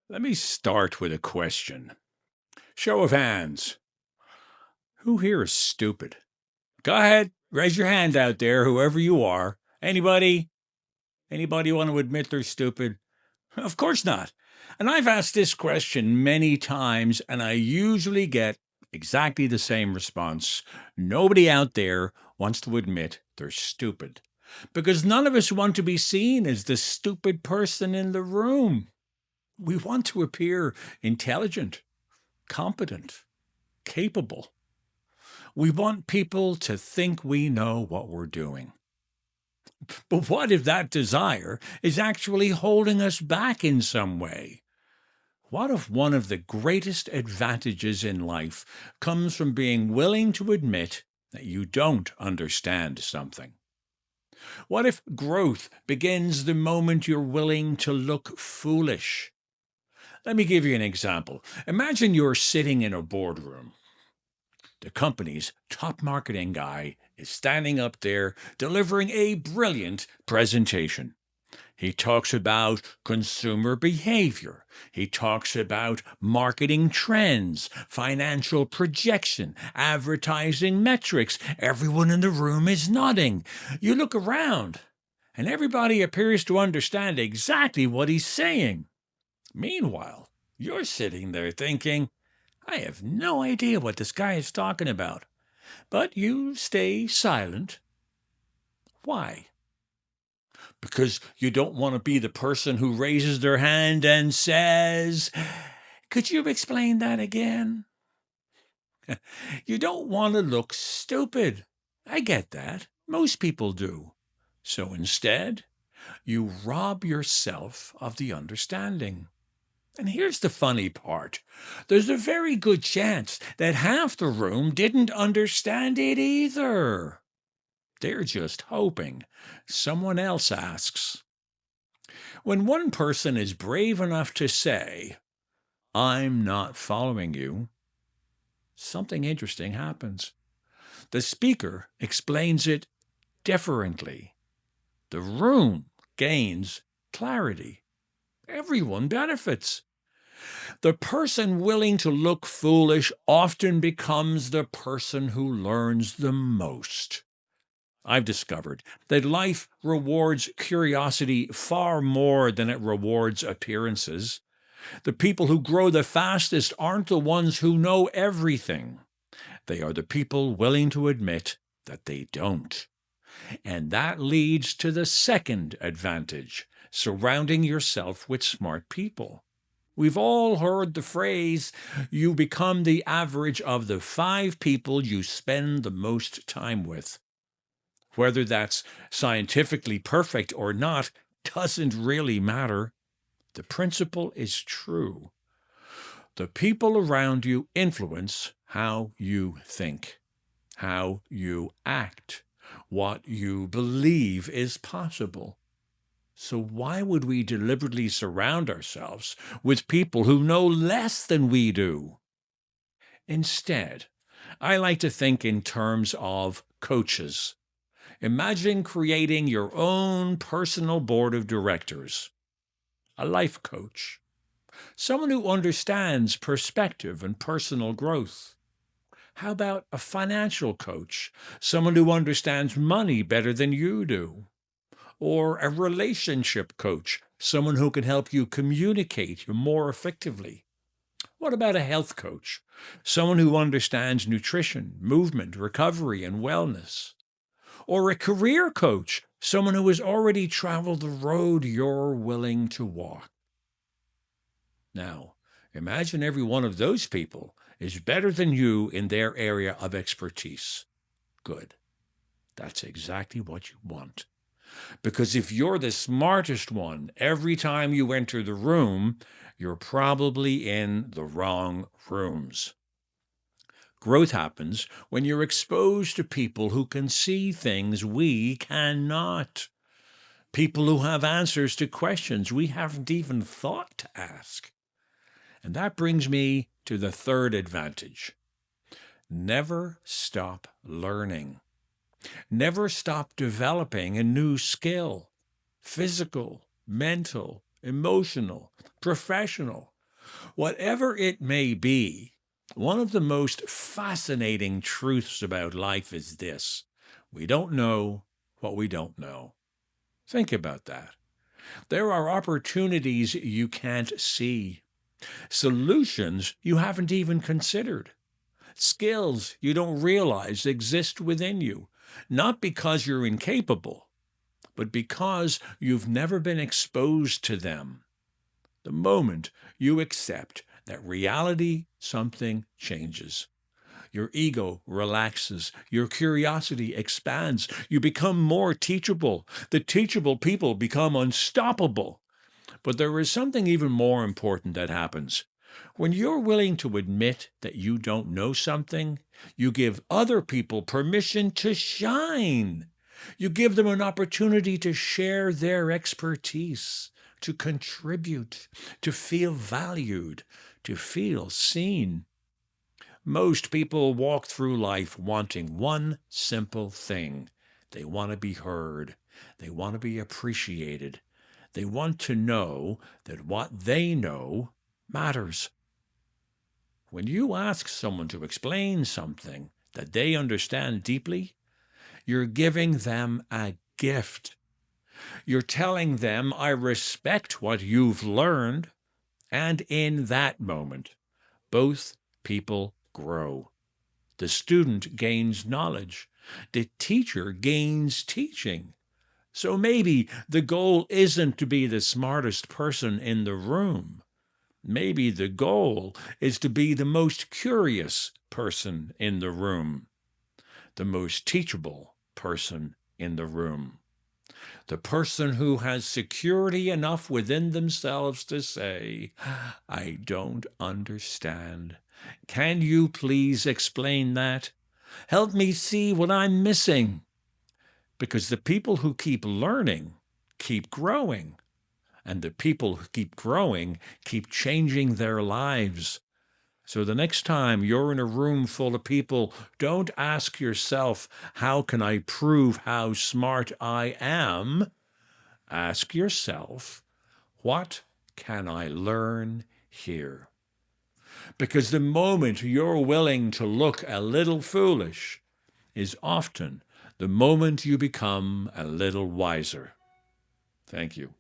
Let me start with a question. Show of hands. Who here is stupid? Go ahead. Raise your hand out there, whoever you are. Anybody? Anybody want to admit they're stupid? Of course not. And I've asked this question many times, and I usually get exactly the same response. Nobody out there wants to admit they're stupid. Because none of us want to be seen as the stupid person in the room. We want to appear intelligent, competent, capable. We want people to think we know what we're doing. But what if that desire is actually holding us back in some way? What if one of the greatest advantages in life comes from being willing to admit that you don't understand something? What if growth begins the moment you're willing to look foolish? Let me give you an example. Imagine you're sitting in a boardroom. The company's top marketing guy is standing up there delivering a brilliant presentation. He talks about consumer behavior. He talks about marketing trends, financial projection, advertising metrics. Everyone in the room is nodding. You look around, and everybody appears to understand exactly what he's saying. Meanwhile, you're sitting there thinking, I have no idea what this guy is talking about. But you stay silent. Why? Because you don't want to be the person who raises their hand and says, could you explain that again? You don't want to look stupid. I get that. Most people do. So instead, you rob yourself of the understanding. And here's the funny part. There's a very good chance that half the room didn't understand it either. They're just hoping someone else asks. When one person is brave enough to say, I'm not following you, something interesting happens. The speaker explains it differently. The room gains clarity. Everyone benefits. The person willing to look foolish often becomes the person who learns the most. I've discovered that life rewards curiosity far more than it rewards appearances. The people who grow the fastest aren't the ones who know everything. They are the people willing to admit that they don't. And that leads to the second advantage, surrounding yourself with smart people. We've all heard the phrase, you become the average of the 5 people you spend the most time with. Whether that's scientifically perfect or not doesn't really matter. The principle is true. The people around you influence how you think, how you act, what you believe is possible. So why would we deliberately surround ourselves with people who know less than we do? Instead, I like to think in terms of coaches. Imagine creating your own personal board of directors. A life coach, someone who understands perspective and personal growth. How about a financial coach, someone who understands money better than you do? Or a relationship coach, someone who can help you communicate more effectively? What about a health coach, someone who understands nutrition, movement, recovery, and wellness? Or a career coach, someone who has already traveled the road you're willing to walk? Now, imagine every one of those people is better than you in their area of expertise. Good. That's exactly what you want. Because if you're the smartest one every time you enter the room, you're probably in the wrong rooms. Growth happens when you're exposed to people who can see things we cannot. People who have answers to questions we haven't even thought to ask. And that brings me to the third advantage. Never stop learning. Never stop developing a new skill. Physical, mental, emotional, professional. Whatever it may be, one of the most fascinating truths about life is this: we don't know what we don't know. Think about that. There are opportunities you can't see, solutions you haven't even considered, skills you don't realize exist within you, not because you're incapable, but because you've never been exposed to them. The moment you accept that reality, something changes. Your ego relaxes. Your curiosity expands. You become more teachable. The teachable people become unstoppable. But there is something even more important that happens. When you're willing to admit that you don't know something, you give other people permission to shine. You give them an opportunity to share their expertise, to contribute, to feel valued, to feel seen. Most people walk through life wanting one simple thing. They want to be heard. They want to be appreciated. They want to know that what they know matters. When you ask someone to explain something that they understand deeply, you're giving them a gift. You're telling them, I respect what you've learned. And in that moment, both people grow. The student gains knowledge. The teacher gains teaching. So maybe the goal isn't to be the smartest person in the room. Maybe the goal is to be the most curious person in the room, the most teachable person in the room, the person who has security enough within themselves to say, I don't understand. Can you please explain that? Help me see what I'm missing. Because the people who keep learning keep growing, and the people who keep growing keep changing their lives. So the next time you're in a room full of people, don't ask yourself, how can I prove how smart I am? Ask yourself, what can I learn here? Because the moment you're willing to look a little foolish is often the moment you become a little wiser. Thank you.